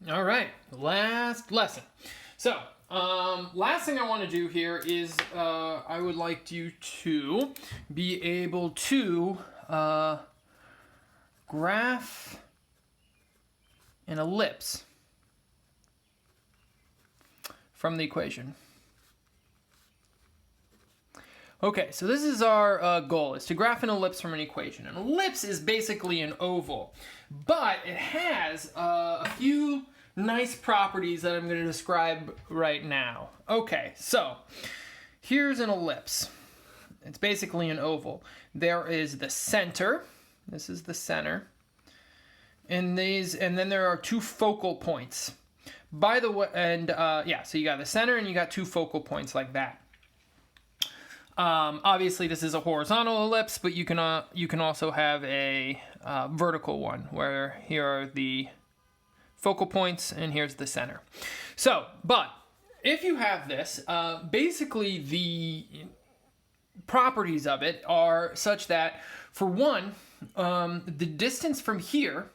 All right, last lesson. So, last thing I want to do here is I would like you to be able to graph an ellipse from the equation. Okay, so this is our goal, is to graph an ellipse from an equation. An ellipse is basically an oval, but it has a few nice properties that I'm going to describe right now. Okay, so here's an ellipse. It's basically an oval. There is the center. This is the center. And then there are two focal points. By the way, so you got the center and you got two focal points like that. Obviously, this is a horizontal ellipse, but you can also have a vertical one, where here are the focal points and here's the center. So, but if you have this, basically the properties of it are such that, for one, the distance from here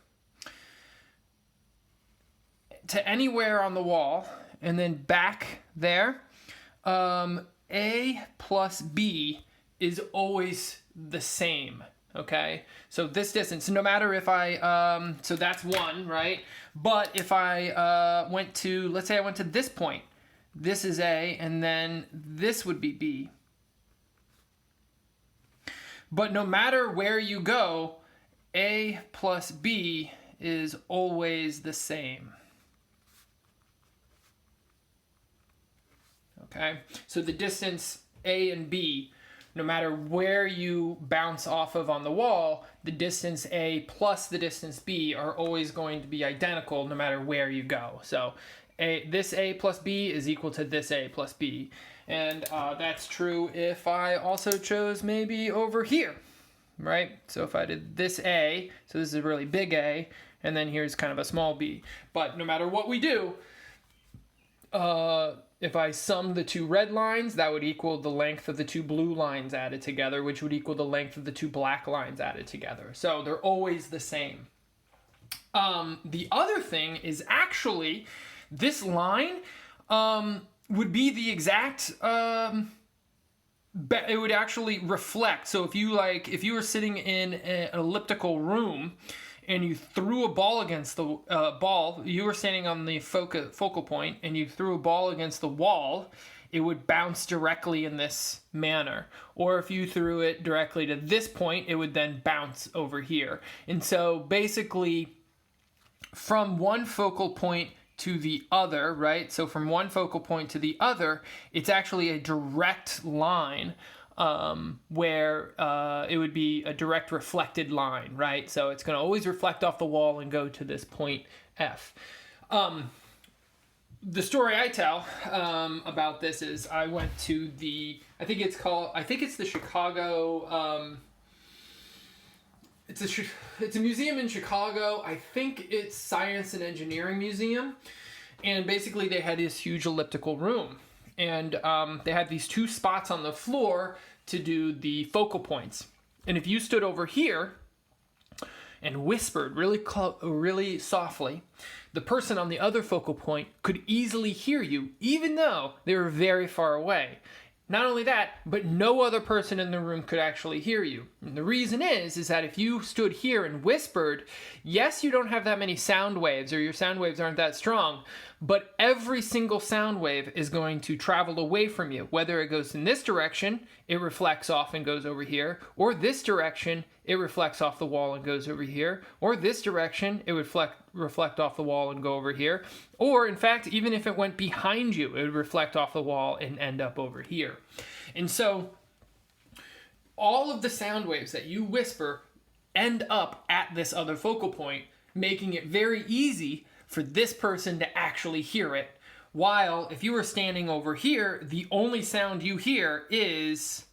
to anywhere on the wall and then back there, A plus B is always the same, okay? So this distance, no matter if I, so that's one, right? But if I let's say I went to this point, this is A, and then this would be B. But no matter where you go, A plus B is always the same. Okay, so the distance A and B, no matter where you bounce off of on the wall, the distance A plus the distance B are always going to be identical no matter where you go. So this A plus B is equal to this A plus B. And that's true if I also chose maybe over here, right? So if I did this A, so this is a really big A, and then here's kind of a small b. But no matter what we do, if I sum the two red lines, that would equal the length of the two blue lines added together, which would equal the length of the two black lines added together. So they're always the same. The other thing is actually this line would be the exact, it would actually reflect. So if you were sitting in an elliptical room and you threw a ball against the you were standing on the focal point and you threw a ball against the wall, it would bounce directly in this manner. Or if you threw it directly to this point, it would then bounce over here. And so basically, from one focal point to the other, right? So from one focal point to the other, it's actually a direct line, where it would be a direct reflected line, right? So it's going to always reflect off the wall and go to this point F. The story I tell about this is I went to I think it's the Chicago, it's a museum in Chicago. I think it's Science and Engineering Museum. And basically they had this huge elliptical room. And they had these two spots on the floor to do the focal points. And if you stood over here and whispered really softly, the person on the other focal point could easily hear you, even though they were very far away. Not only that, but no other person in the room could actually hear you. And the reason is that if you stood here and whispered, yes, you don't have that many sound waves, or your sound waves aren't that strong, but every single sound wave is going to travel away from you. Whether it goes in this direction, it reflects off and goes over here, or this direction, it reflects off the wall and goes over here, or this direction, it would reflect off the wall and go over here, or in fact, even if it went behind you, it would reflect off the wall and end up over here. And so all of the sound waves that you whisper end up at this other focal point, making it very easy for this person to actually hear it. While if you were standing over here, the only sound you hear is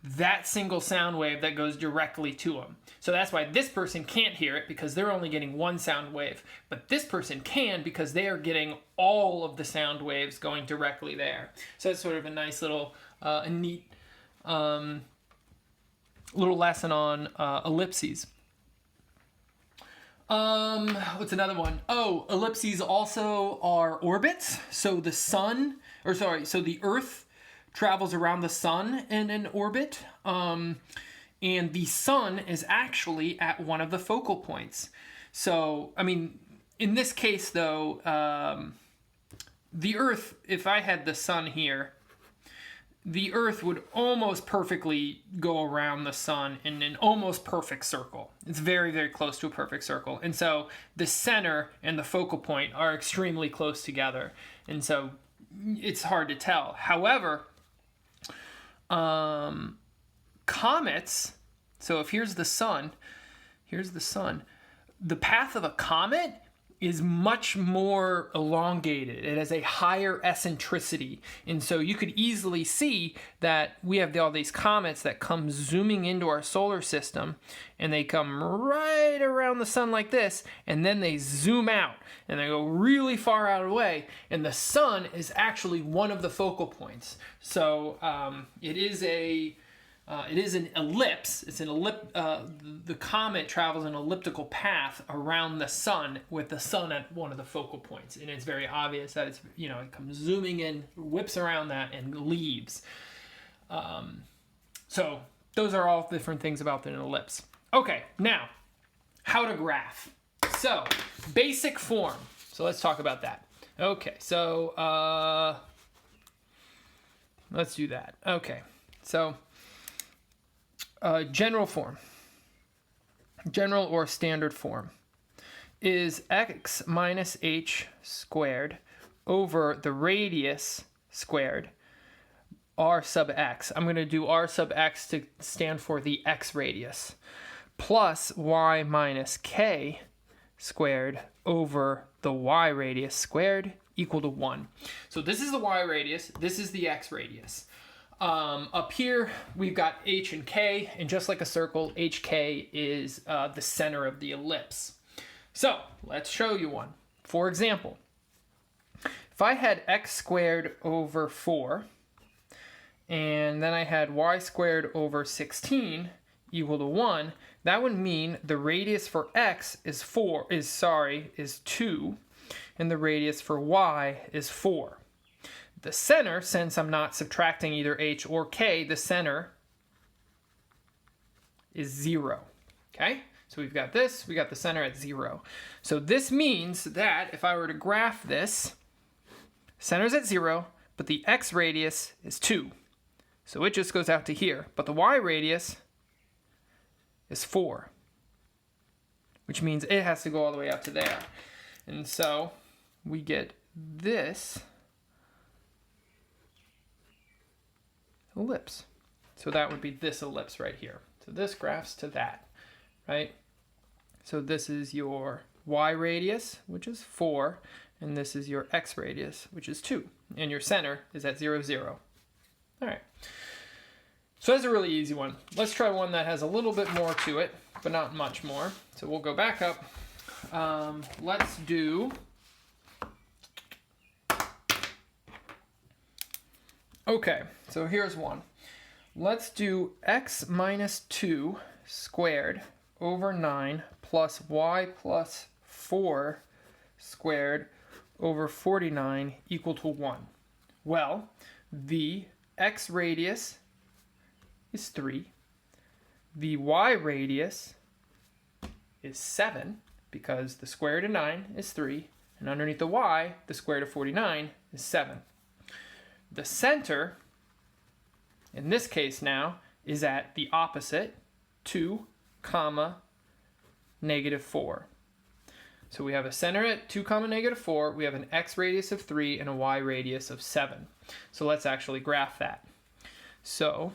that single sound wave that goes directly to them. So that's why this person can't hear it, because they're only getting one sound wave. But this person can, because they are getting all of the sound waves going directly there. So it's sort of a nice little, a neat little lesson on ellipses. What's another one? Oh, ellipses also are orbits. So the Earth travels around the sun in an orbit. And the sun is actually at one of the focal points. So, I mean, in this case though, the Earth, if I had the sun here, the Earth would almost perfectly go around the sun in an almost perfect circle. It's very, very close to a perfect circle. And so the center and the focal point are extremely close together. And so it's hard to tell. However, comets, so if here's the sun, the path of a comet is much more elongated. It has a higher eccentricity. And so you could easily see that we have all these comets that come zooming into our solar system, and they come right around the sun like this, and then they zoom out and they go really far out of the way, and the sun is actually one of the focal points. So it is an ellipse. The comet travels an elliptical path around the sun with the sun at one of the focal points, and it's very obvious that it's it comes zooming in, whips around that, and leaves. So those are all different things about an ellipse. Okay, now how to graph. So basic form. So let's talk about that. Okay, so let's do that. Okay, so. General form, general or standard form, is x minus h squared over the radius squared r sub x. I'm going to do r sub x to stand for the x radius, plus y minus k squared over the y radius squared equal to 1. So this is the y radius, this is the x radius. Up here, we've got h and k, and just like a circle, hk is the center of the ellipse. So let's show you one. For example, if I had x squared over 4, and then I had y squared over 16 equal to 1, that would mean the radius for x is 2, and the radius for y is 4. The center, since I'm not subtracting either h or k, the center is 0. Okay? So we've got this, we got the center at 0. So this means that if I were to graph this, center's at 0, but the x radius is 2. So it just goes out to here. But the y radius is 4, which means it has to go all the way out to there. And so we get this ellipse. So that would be this ellipse right here. So this graphs to that, right? So this is your y radius, which is 4, and this is your x radius, which is 2. And your center is at 0, 0. All right. So that's a really easy one. Let's try one that has a little bit more to it, but not much more. So we'll go back up. Let's do... Okay, so here's one. Let's do x minus 2 squared over 9 plus y plus 4 squared over 49 equal to 1. Well, the x radius is 3. The y radius is 7, because the square root of 9 is 3, and underneath the y, the square root of 49 is 7. The center, in this case now, is at the opposite, 2, negative 4. So we have a center at 2, negative 4, we have an x radius of 3, and a y radius of 7. So let's actually graph that. So,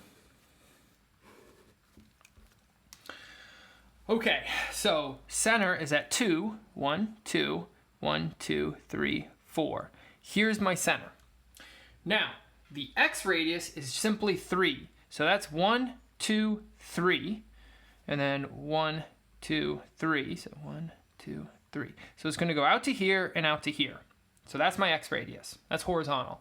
okay, so center is at 2, 1, 2, 1, 2, 3, 4. Here's my center. Now, the x radius is simply 3. So that's 1, 2, 3, and then 1, 2, 3. So 1, 2, 3. So it's going to go out to here and out to here. So that's my x radius. That's horizontal.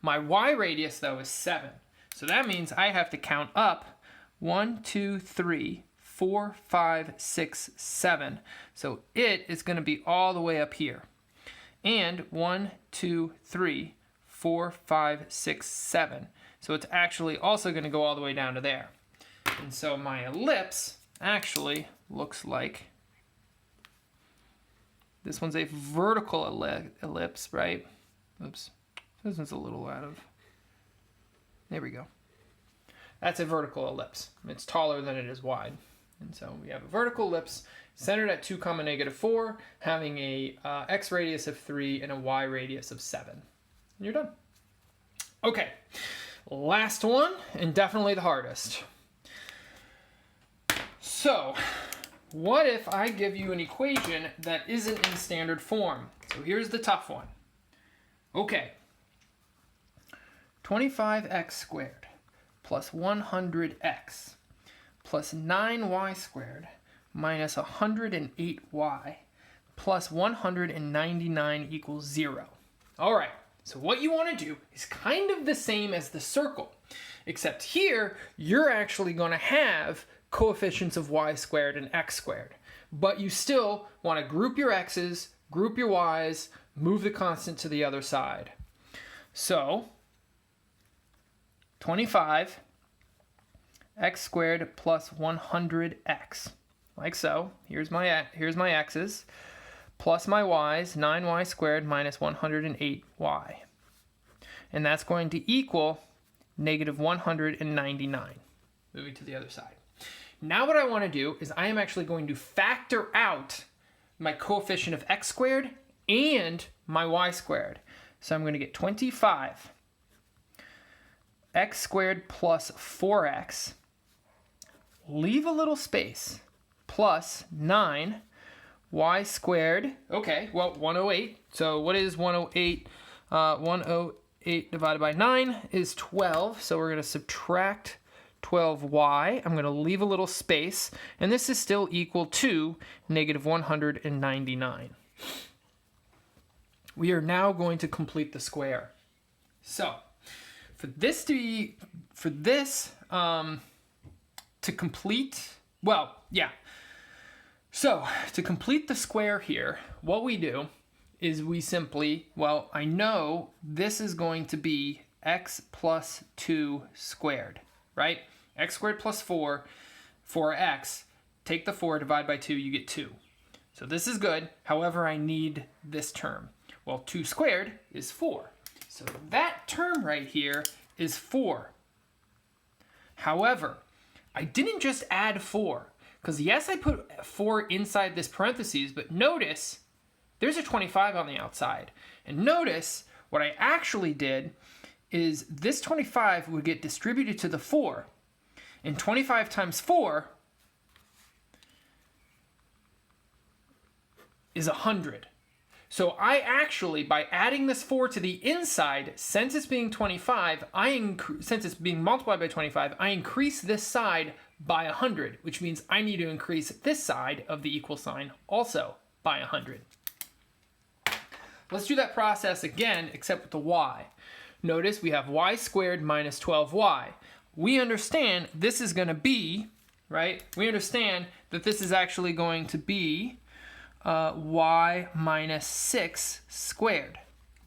My y radius, though, is 7. So that means I have to count up 1, 2, 3, 4, 5, 6, 7. So it is going to be all the way up here. And 1, 2, 3, 4, 5, 6, 7. So it's actually also going to go all the way down to there. And so my ellipse actually looks like, this one's a vertical ellipse, right? Oops, this one's a little out of, there we go. That's a vertical ellipse. It's taller than it is wide. And so we have a vertical ellipse centered at 2, -4, having a x radius of 3 and a y radius of 7. And you're done. Okay, last one, and definitely the hardest. So, what if I give you an equation that isn't in standard form? So here's the tough one. Okay, 25x squared plus 100x plus 9y squared minus 108y plus 199 equals 0. All right, so what you want to do is kind of the same as the circle, except here you're actually going to have coefficients of y squared and x squared. But you still want to group your x's, group your y's, move the constant to the other side. So 25 x squared plus 100x, like so. Here's my x's, plus my y's, 9y squared minus 108y. And that's going to equal negative 199. Moving to the other side. Now what I want to do is I am actually going to factor out my coefficient of x squared and my y squared. So I'm going to get 25 x squared plus 4x, leave a little space, plus 9 y squared, okay, well, 108. So what is 108? 108 divided by 9 is 12. So we're going to subtract 12y. I'm going to leave a little space, and this is still equal to negative 199. We are now going to complete the square. So for this to complete, well, yeah. So to complete the square here, what we do is we simply, well, I know this is going to be x plus 2 squared, right? X squared plus 4, 4x, take the 4, divide by 2, you get 2. So this is good. However, I need this term. Well, 2 squared is 4. So that term right here is 4. However, I didn't just add 4, because yes, I put 4 inside this parentheses, but notice there's a 25 on the outside. And notice what I actually did is this 25 would get distributed to the 4. And 25 times 4 is 100. So I actually, by adding this 4 to the inside, since it's being 25, since it's being multiplied by 25, I increase this side by 100, which means I need to increase this side of the equal sign also by 100. Let's do that process again, except with the y. Notice we have y squared minus 12y. We understand this is going to be, right? We understand that this is actually going to be y minus 6 squared.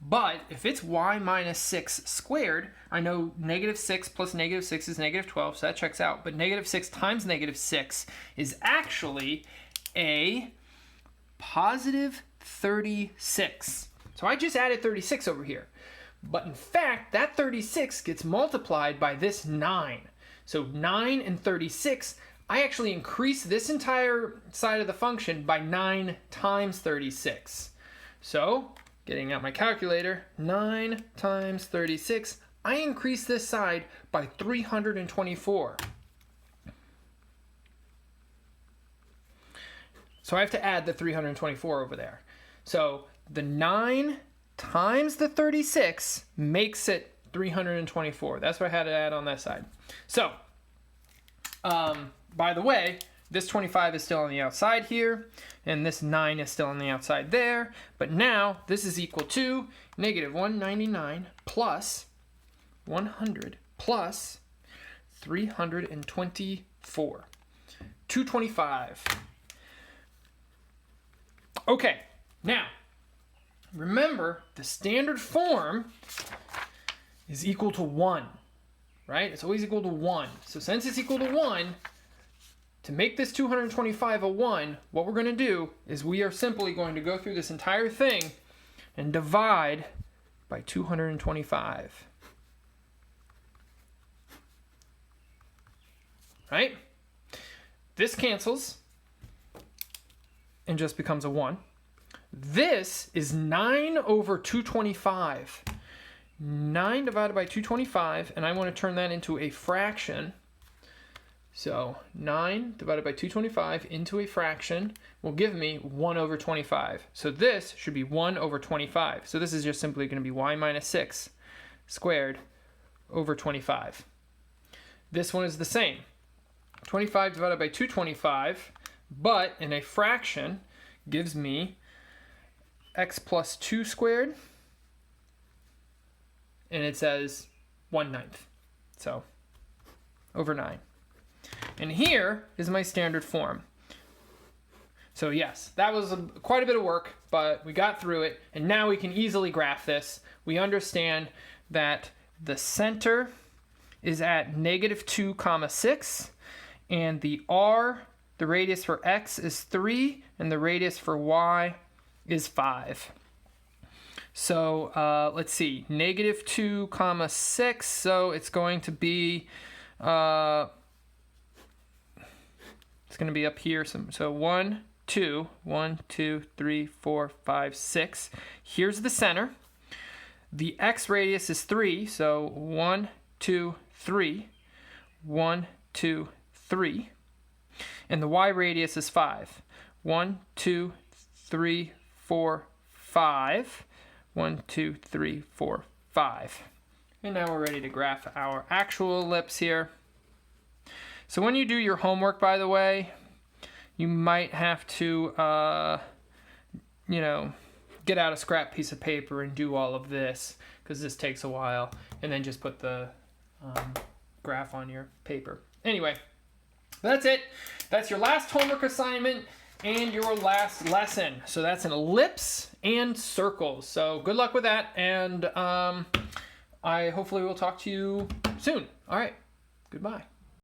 But if it's y minus 6 squared, I know negative 6 plus negative 6 is negative 12, so that checks out. But negative 6 times negative 6 is actually a positive 36. So I just added 36 over here. But in fact, that 36 gets multiplied by this 9. So 9 and 36, I actually increase this entire side of the function by 9 times 36. So, getting out my calculator, 9 times 36, I increase this side by 324. So I have to add the 324 over there. So the 9 times the 36 makes it 324. That's what I had to add on that side. So, by the way, this 25 is still on the outside here, and this 9 is still on the outside there. But now this is equal to negative 199 plus 100 plus 324. 225. Okay, now, remember the standard form is equal to 1, right? It's always equal to 1. So since it's equal to 1, to make this 225 a 1, what we're going to do is we are simply going to go through this entire thing and divide by 225. Right? This cancels and just becomes a 1. This is 9 over 225. 9 divided by 225, and I want to turn that into a fraction. So 9 divided by 225 into a fraction will give me 1 over 25. So this should be 1 over 25. So this is just simply going to be y minus 6 squared over 25. This one is the same. 25 divided by 225, but in a fraction gives me x plus 2 squared, and it says 1/9. So over 9. And here is my standard form. So yes, that was quite a bit of work, but we got through it, and now we can easily graph this. We understand that the center is at -2, 6, and the radius for x is 3, and the radius for y is 5. So let's see, -2, 6, so it's going to be it's going to be up here. So 1, 2, 3, 4, 5, 6. Here's the center. The x radius is 3, so 1, 2, 3, 1, 2, 3. And the y radius is 5. 1, 2, 3, 4, 5. 1, 2, 3, 4, 5. And now we're ready to graph our actual ellipse here. So when you do your homework, by the way, you might have to, get out a scrap piece of paper and do all of this, because this takes a while, and then just put the graph on your paper. Anyway, that's it. That's your last homework assignment and your last lesson. So that's an ellipse and circles. So good luck with that, and I hopefully will talk to you soon. All right, goodbye.